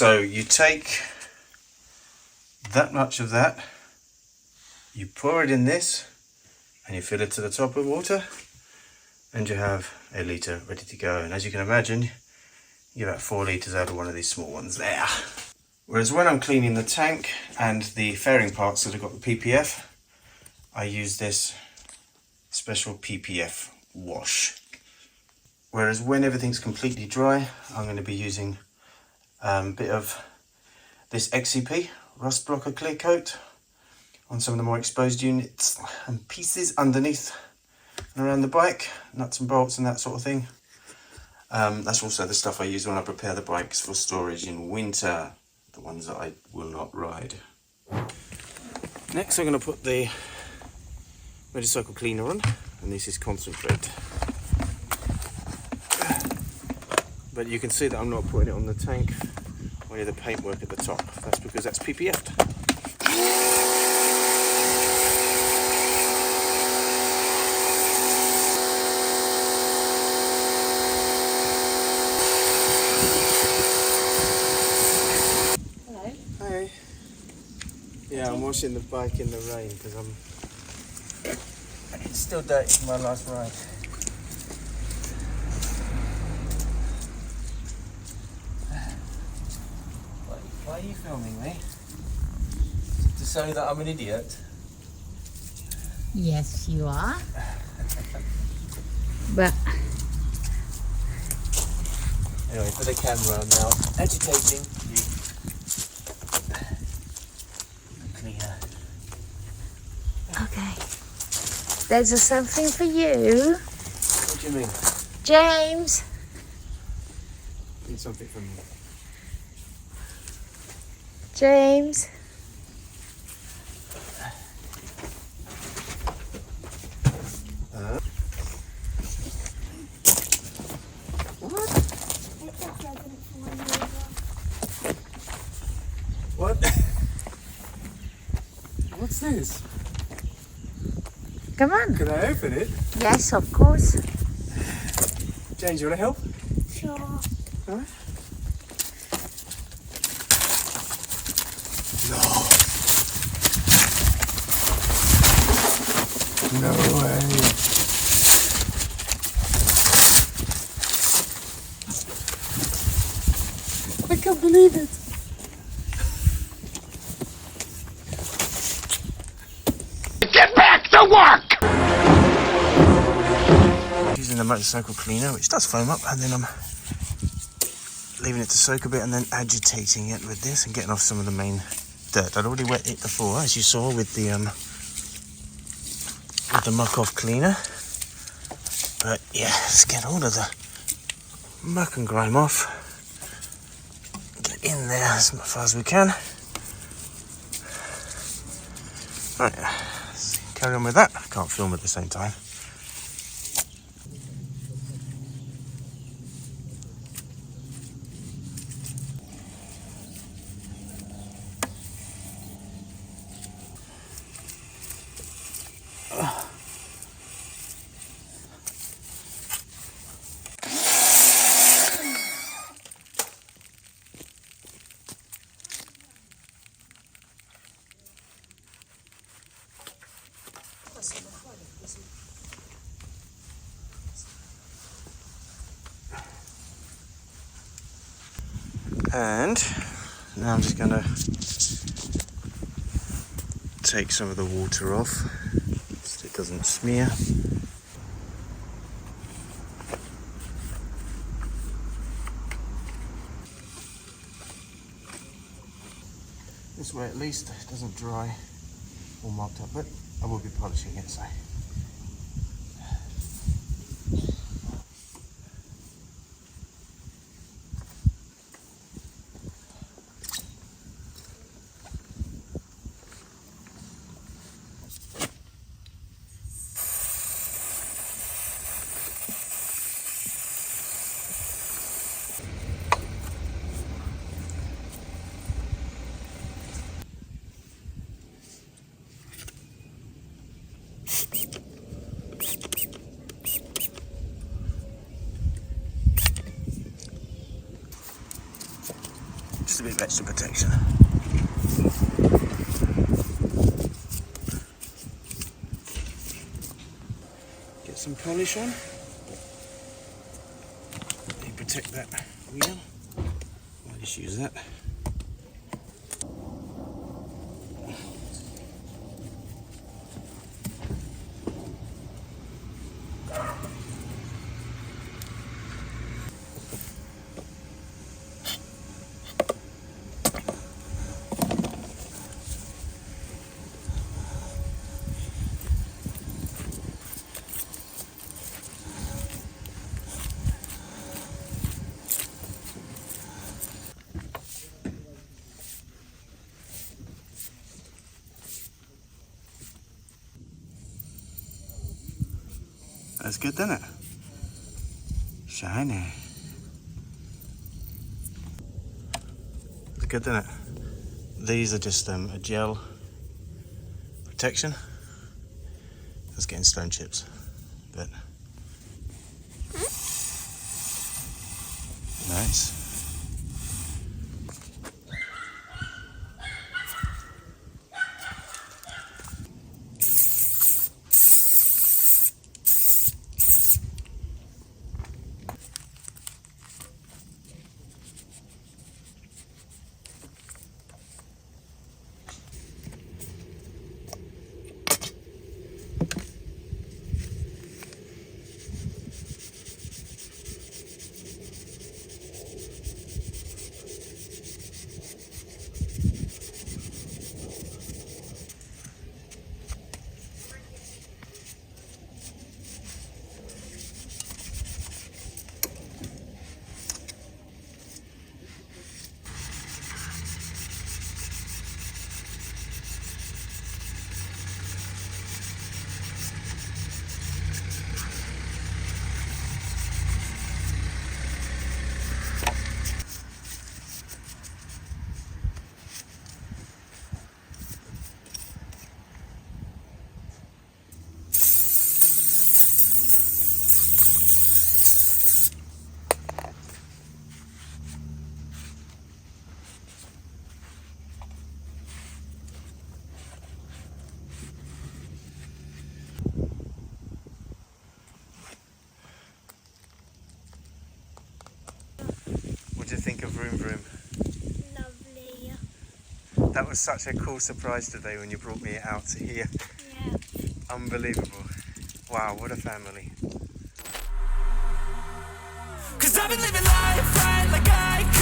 So you take that much of that, you pour it in this, and you fill it to the top with water, and you have a litre ready to go. And as you can imagine, you get about 4 litres out of one of these small ones there. Whereas when I'm cleaning the tank and the fairing parts that have got the PPF, I use this special PPF wash. Whereas when everything's completely dry, I'm going to be using a bit of this XCP rust blocker clear coat on some of the more exposed units and pieces underneath and around the bike, nuts and bolts and that sort of thing. That's also the stuff I use when I prepare the bikes for storage in winter, the ones that I will not ride. Next I'm going to put the motorcycle cleaner on, and this is concentrate. But you can see that I'm not putting it on the tank or near the paintwork at the top. That's because that's PPF'd. Hello. Hi. Yeah, I'm washing the bike in the rain because it's still dirty from my last ride. Why are you filming me? To say that I'm an idiot? Yes, you are. But anyway, for the camera, I'm now agitating the cleaner. okay, there's something for you, What do you mean? James. Need something from me. James. What? What's this? Come on. Can I open it? Yes, of course. James, you want to help? Sure. Huh? No way. I can't believe it. Get back to work! Using the motorcycle cleaner, which does foam up, and then I'm leaving it to soak a bit and then agitating it with this and getting off some of the main dirt. I'd already wet it before, as you saw with the Muc-Off cleaner. But yeah, let's get all of the muck and grime off. Get in there as far as we can. Right, let's carry on with that. I can't film at the same time. And now I'm just going to take some of the water off so it doesn't smear. This way at least it doesn't dry all marked up, but I will be polishing it, so. Just a bit of extra protection. Get some polish on. You protect that wheel. I'll just use that. That's good, doesn't it? Shiny. It's good, doesn't it? These are just a gel protection. It's getting stone chips, but nice. What do you think of Vroom Vroom? Lovely. That was such a cool surprise today when you brought me out to here. Yeah. Unbelievable. Wow, what a family. 'Cause I've been living life right like I